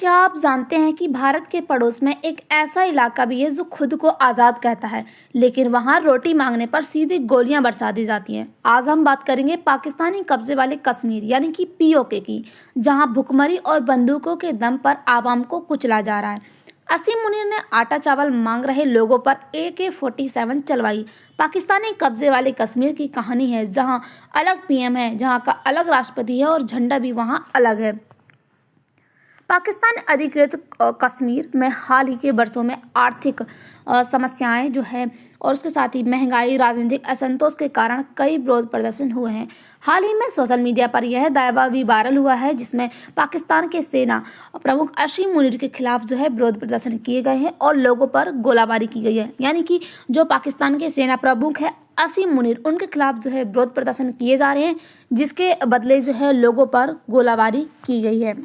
क्या आप जानते हैं कि भारत के पड़ोस में एक ऐसा इलाका भी है जो खुद को आज़ाद कहता है, लेकिन वहाँ रोटी मांगने पर सीधी गोलियां बरसा दी जाती हैं। आज हम बात करेंगे पाकिस्तानी कब्जे वाले कश्मीर यानी कि पीओके की, जहाँ भुखमरी और बंदूकों के दम पर आवाम को कुचला जा रहा है। असीम मुनीर ने आटा चावल मांग रहे लोगों पर AK-47 चलवाई। पाकिस्तानी कब्जे वाले कश्मीर की कहानी है, जहाँ अलग पीएम है, जहाँ का अलग राष्ट्रपति है और झंडा भी वहाँ अलग है। पाकिस्तान अधिकृत कश्मीर में हाल ही के वर्षों में आर्थिक समस्याएं जो है और उसके साथ ही महंगाई, राजनीतिक असंतोष के कारण कई विरोध प्रदर्शन हुए हैं। हाल ही में सोशल मीडिया पर यह दावा भी वायरल हुआ है, जिसमें पाकिस्तान के सेना प्रमुख असीम मुनीर के खिलाफ जो है विरोध प्रदर्शन किए गए हैं और लोगों पर गोलाबारी की गई है। यानी कि जो पाकिस्तान के सेना प्रमुख है असीम मुनीर, उनके खिलाफ जो है विरोध प्रदर्शन किए जा रहे हैं, जिसके बदले जो है लोगों पर गोलाबारी की गई है।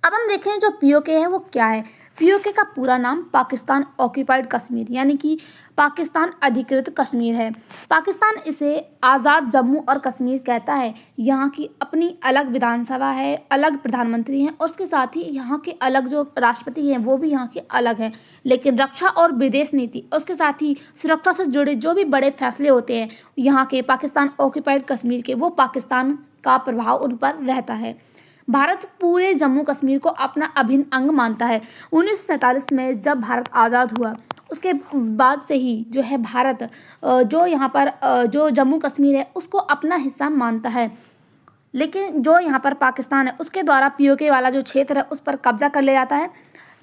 अब हम देखें जो पीओके है वो क्या है। पीओके का पूरा नाम पाकिस्तान ऑक्यूपाइड कश्मीर यानी कि पाकिस्तान अधिकृत कश्मीर है। पाकिस्तान इसे आज़ाद जम्मू और कश्मीर कहता है। यहाँ की अपनी अलग विधानसभा है, अलग प्रधानमंत्री हैं और उसके साथ ही यहाँ के अलग जो राष्ट्रपति हैं वो भी यहाँ के अलग हैं। लेकिन रक्षा और विदेश नीति और उसके साथ ही सुरक्षा से जुड़े जो भी बड़े फैसले होते हैं यहाँ के पाकिस्तान ऑक्यूपाइड कश्मीर के, वो पाकिस्तान का प्रभाव उन पर रहता है। भारत पूरे जम्मू कश्मीर को अपना अभिन्न अंग मानता है। 1947 में जब भारत आज़ाद हुआ, उसके बाद से ही जो है भारत जो यहाँ पर जो जम्मू कश्मीर है उसको अपना हिस्सा मानता है। लेकिन जो यहाँ पर पाकिस्तान है उसके द्वारा पीओके वाला जो क्षेत्र है उस पर कब्जा कर लिया जाता है।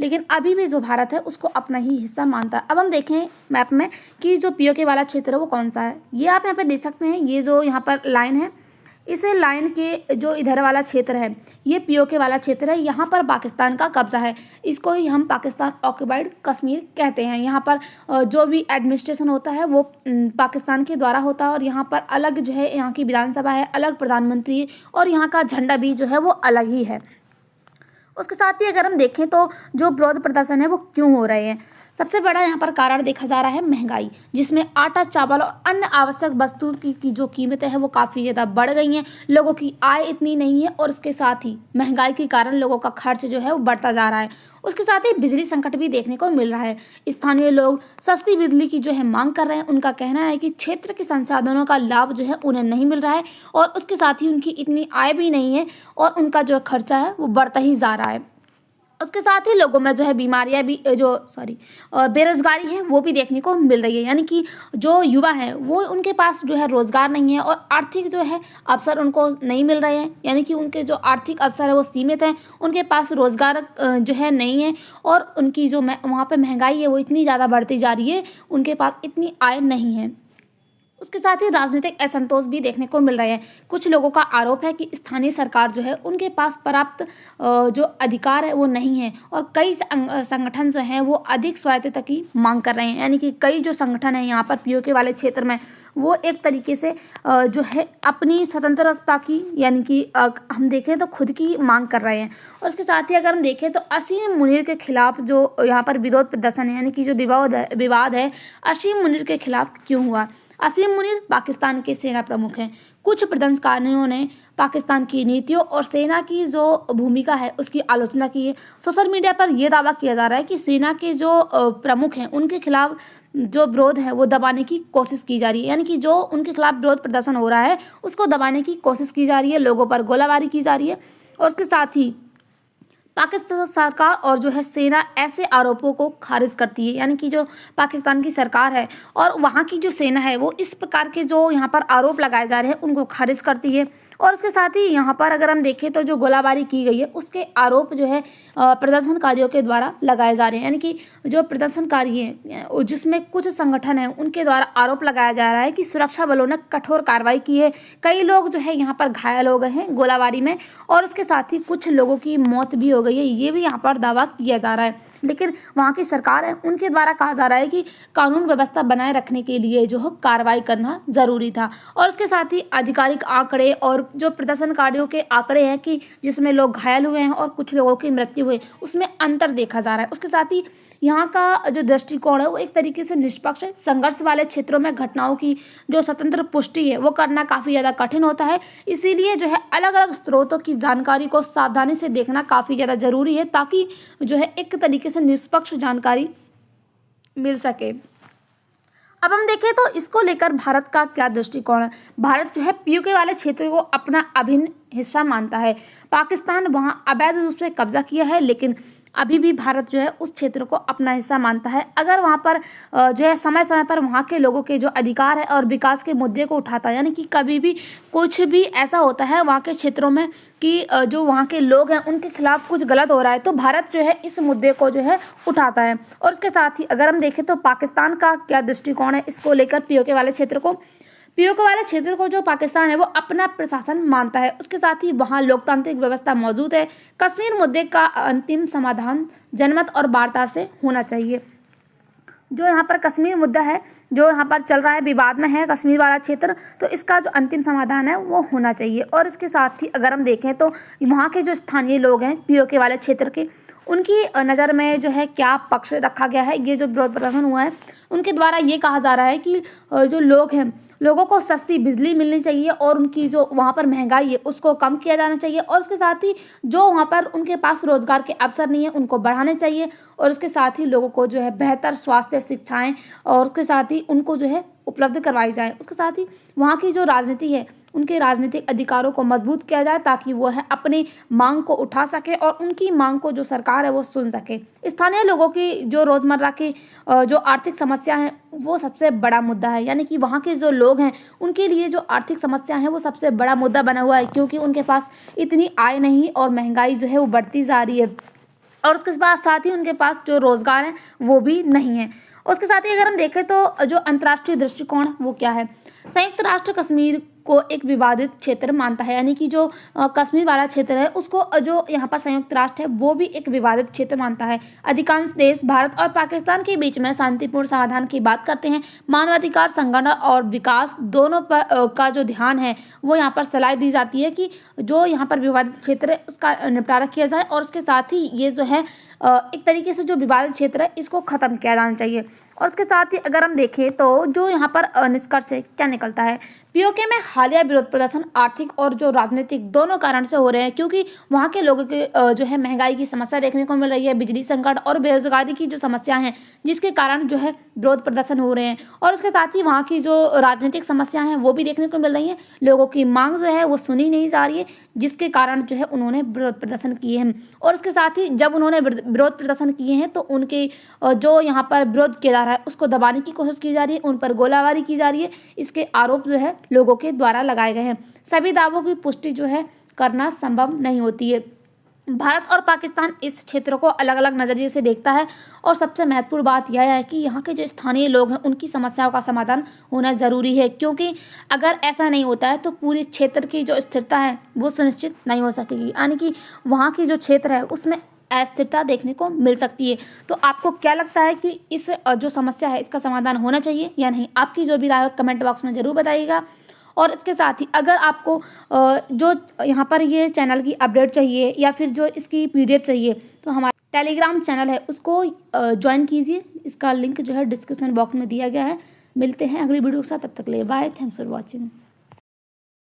लेकिन अभी भी जो भारत है उसको अपना ही हिस्सा मानता है। अब हम देखें मैप में कि जो पीओके वाला क्षेत्र है वो कौन सा है। ये आप यहाँ पर देख सकते हैं, ये जो यहाँ पर लाइन है, इस लाइन के जो इधर वाला क्षेत्र है ये पीओके वाला क्षेत्र है। यहाँ पर पाकिस्तान का कब्जा है, इसको ही हम पाकिस्तान ऑक्यूपाइड कश्मीर कहते हैं। यहाँ पर जो भी एडमिनिस्ट्रेशन होता है वो पाकिस्तान के द्वारा होता है और यहाँ पर अलग जो है यहाँ की विधानसभा है, अलग प्रधानमंत्री और यहाँ का झंडा भी जो है वो अलग ही है। उसके साथ ही अगर हम देखें तो जो विरोध प्रदर्शन है वो क्यों हो रहे हैं, सबसे बड़ा यहाँ पर कारण देखा जा रहा है महंगाई, जिसमें आटा, चावल और अन्य आवश्यक वस्तुओं की जो कीमतें हैं वो काफ़ी ज़्यादा बढ़ गई हैं। लोगों की आय इतनी नहीं है और उसके साथ ही महंगाई के कारण लोगों का खर्च जो है वो बढ़ता जा रहा है। उसके साथ ही बिजली संकट भी देखने को मिल रहा है। स्थानीय लोग सस्ती बिजली की जो है मांग कर रहे हैं। उनका कहना है कि क्षेत्र के संसाधनों का लाभ जो है उन्हें नहीं मिल रहा है और उसके साथ ही उनकी इतनी आय भी नहीं है और उनका जो खर्चा है वो बढ़ता ही जा रहा है। उसके साथ ही लोगों में जो है बीमारियां भी बेरोजगारी है वो भी देखने को मिल रही है। यानी कि जो युवा है वो उनके पास जो है रोजगार नहीं है और आर्थिक जो है अवसर उनको नहीं मिल रहे हैं। यानी कि उनके जो आर्थिक अवसर है वो सीमित हैं, उनके पास रोजगार जो है नहीं है और उनकी जो वहाँ पे महंगाई है वो इतनी ज़्यादा बढ़ती जा रही है, उनके पास इतनी आय नहीं है। उसके साथ ही राजनीतिक असंतोष भी देखने को मिल रहे हैं। कुछ लोगों का आरोप है कि स्थानीय सरकार जो है उनके पास पर्याप्त जो अधिकार है वो नहीं है और कई संगठन जो हैं वो अधिक स्वायत्तता की मांग कर रहे हैं। यानी कि कई जो संगठन हैं यहाँ पर पीओके वाले क्षेत्र में वो एक तरीके से जो है अपनी स्वतंत्रता की यानी कि हम देखें तो खुद की मांग कर रहे हैं। और उसके साथ ही अगर हम देखें तो असीम मुनीर के खिलाफ जो यहाँ पर विरोध प्रदर्शन है यानी कि जो विवाद है असीम मुनीर के खिलाफ क्यों हुआ। असीम मुनीर पाकिस्तान के सेना प्रमुख हैं। कुछ प्रदर्शनकारियों ने पाकिस्तान की नीतियों और सेना की जो भूमिका है उसकी आलोचना की है। सोशल मीडिया पर यह दावा किया जा रहा है कि सेना के जो प्रमुख हैं उनके खिलाफ जो विरोध है वो दबाने की कोशिश की जा रही है। यानी कि जो उनके खिलाफ विरोध प्रदर्शन हो रहा है उसको दबाने की कोशिश की जा रही है, लोगों पर गोलाबारी की जा रही है। और उसके साथ ही पाकिस्तान सरकार और जो है सेना ऐसे आरोपों को खारिज करती है। यानी कि जो पाकिस्तान की सरकार है और वहाँ की जो सेना है वो इस प्रकार के जो यहाँ पर आरोप लगाए जा रहे हैं उनको खारिज करती है। और उसके साथ ही यहाँ पर अगर हम देखें तो जो गोलाबारी की गई है उसके आरोप जो है प्रदर्शनकारियों के द्वारा लगाए जा रहे हैं। यानी कि जो प्रदर्शनकारी हैं जिसमें कुछ संगठन हैं उनके द्वारा आरोप लगाया जा रहा है कि सुरक्षा बलों ने कठोर कार्रवाई की है। कई लोग जो है यहाँ पर घायल हो गए हैं गोलाबारी में और उसके साथ ही कुछ लोगों की मौत भी हो गई है, ये भी यहाँ पर दावा किया जा रहा है। लेकिन वहाँ की सरकार है उनके द्वारा कहा जा रहा है कि कानून व्यवस्था बनाए रखने के लिए जो है कार्रवाई करना ज़रूरी था। और उसके साथ ही आधिकारिक आंकड़े और जो प्रदर्शनकारियों के आंकड़े हैं कि जिसमें लोग घायल हुए हैं और कुछ लोगों की मृत्यु हुई, उसमें अंतर देखा जा रहा है। उसके साथ ही यहाँ का जो दृष्टिकोण है वो एक तरीके से निष्पक्ष है। संघर्ष वाले क्षेत्रों में घटनाओं की जो स्वतंत्र पुष्टि है वो करना काफ़ी ज़्यादा कठिन होता है। इसीलिए जो है अलग अलग स्रोतों की जानकारी को सावधानी से देखना काफ़ी ज़्यादा जरूरी है, ताकि जो है एक तरीके से निष्पक्ष जानकारी मिल सके। अब हम देखें तो इसको लेकर भारत का क्या दृष्टिकोण है। भारत जो है पीओके वाले क्षेत्र को अपना अभिन्न हिस्सा मानता है। पाकिस्तान वहां अवैध रूप से कब्जा किया है, लेकिन अभी भी भारत जो है उस क्षेत्र को अपना हिस्सा मानता है। अगर वहाँ पर जो है समय समय पर वहाँ के लोगों के जो अधिकार है और विकास के मुद्दे को उठाता है, यानी कि कभी भी कुछ भी ऐसा होता है वहाँ के क्षेत्रों में कि जो वहाँ के लोग हैं उनके खिलाफ कुछ गलत हो रहा है, तो भारत जो है इस मुद्दे को जो है उठाता है। और उसके साथ ही अगर हम देखें तो पाकिस्तान का क्या दृष्टिकोण है इसको लेकर पीओके वाले क्षेत्र को। पीओके वाले क्षेत्र को जो पाकिस्तान है वो अपना प्रशासन मानता है। उसके साथ ही वहाँ लोकतांत्रिक व्यवस्था मौजूद है। कश्मीर मुद्दे का अंतिम समाधान जनमत और वार्ता से होना चाहिए। जो यहाँ पर कश्मीर मुद्दा है, जो यहाँ पर चल रहा है, विवाद में है कश्मीर वाला क्षेत्र, तो इसका जो अंतिम समाधान है वो होना चाहिए। और इसके साथ ही अगर हम देखें तो वहाँ के जो स्थानीय लोग हैं पीओके वाले क्षेत्र के, उनकी नज़र में जो है क्या पक्ष रखा गया है। ये जो विरोध प्रदर्शन हुआ है उनके द्वारा ये कहा जा रहा है कि जो लोग हैं, लोगों को सस्ती बिजली मिलनी चाहिए और उनकी जो वहाँ पर महंगाई है उसको कम किया जाना चाहिए। और उसके साथ ही जो वहाँ पर उनके पास रोजगार के अवसर नहीं है उनको बढ़ाने चाहिए। और उसके साथ ही लोगों को जो है बेहतर स्वास्थ्य शिक्षाएं और उसके साथ ही उनको जो है उपलब्ध करवाई जाए। उसके साथ ही वहाँ की जो राजनीति है उनके राजनीतिक अधिकारों को मजबूत किया जाए, ताकि वो है अपनी मांग को उठा सके और उनकी मांग को जो सरकार है वो सुन सके। स्थानीय लोगों की जो रोज़मर्रा की जो आर्थिक समस्या है वो सबसे बड़ा मुद्दा है, यानी कि वहाँ के जो लोग हैं उनके लिए जो आर्थिक समस्या है वो सबसे बड़ा मुद्दा बना हुआ है, क्योंकि उनके पास इतनी आय नहीं और महंगाई जो है वो बढ़ती जा रही है। और उसके बाद साथ ही उनके पास जो रोज़गार है वो भी नहीं है। उसके साथ ही अगर हम देखें तो जो अंतर्राष्ट्रीय दृष्टिकोण वो क्या है। संयुक्त राष्ट्र कश्मीर को एक विवादित क्षेत्र मानता है, यानी कि जो कश्मीर वाला क्षेत्र है उसको जो यहाँ पर संयुक्त राष्ट्र है वो भी एक विवादित क्षेत्र मानता है। अधिकांश देश भारत और पाकिस्तान के बीच में शांतिपूर्ण समाधान की बात करते हैं। मानवाधिकार संगठन और विकास दोनों पर का जो ध्यान है वो यहाँ पर सलाह दी जाती है कि जो यहाँ पर विवादित क्षेत्र है उसका निपटारा किया जाए। और उसके साथ ही ये जो है एक तरीके से जो विवादित क्षेत्र है इसको खत्म किया जाना चाहिए। और उसके साथ ही अगर हम देखें तो जो यहाँ पर निष्कर्ष से क्या निकलता है, पीओके में हालिया विरोध प्रदर्शन आर्थिक और जो राजनीतिक दोनों कारण से हो रहे हैं, क्योंकि वहाँ के लोगों के जो है महंगाई की समस्या देखने को मिल रही है, बिजली संकट और बेरोजगारी की जो समस्या है जिसके कारण जो है विरोध प्रदर्शन हो रहे हैं। और उसके साथ ही वहाँ की जो राजनीतिक समस्या है वो भी देखने को मिल रही है। लोगों की मांग जो है वो सुनी नहीं जा रही है, जिसके कारण जो है उन्होंने विरोध प्रदर्शन किए हैं। और उसके साथ ही जब उन्होंने विरोध प्रदर्शन किए हैं तो उनके जो यहाँ पर विरोध किया जा रहा है उसको दबाने की कोशिश की जा रही है, उन पर गोलाबारी की जा रही है। इसके आरोप जो है लोगों के द्वारा लगाए गए हैं। सभी दावों की पुष्टि जो है करना संभव नहीं होती है। भारत और पाकिस्तान इस क्षेत्र को अलग अलग नज़रिए से देखता है। और सबसे महत्वपूर्ण बात यह है कि यहाँ के जो स्थानीय लोग हैं उनकी समस्याओं का समाधान होना ज़रूरी है, क्योंकि अगर ऐसा नहीं होता है तो पूरे क्षेत्र की जो स्थिरता है वो सुनिश्चित नहीं हो सकेगी, यानी कि वहाँ की जो क्षेत्र है उसमें अस्थिरता देखने को मिल सकती है। तो आपको क्या लगता है कि इस जो समस्या है इसका समाधान होना चाहिए या नहीं? आपकी जो भी राय हो कमेंट बॉक्स में ज़रूर बताइएगा। और इसके साथ ही अगर आपको जो यहाँ पर ये चैनल की अपडेट चाहिए या फिर जो इसकी पीडीएफ चाहिए तो हमारा टेलीग्राम चैनल है उसको ज्वाइन कीजिए। इसका लिंक जो है डिस्क्रिप्शन बॉक्स में दिया गया है। मिलते हैं अगली वीडियो के साथ, तब तक के लिए बाय। Thanks for watching.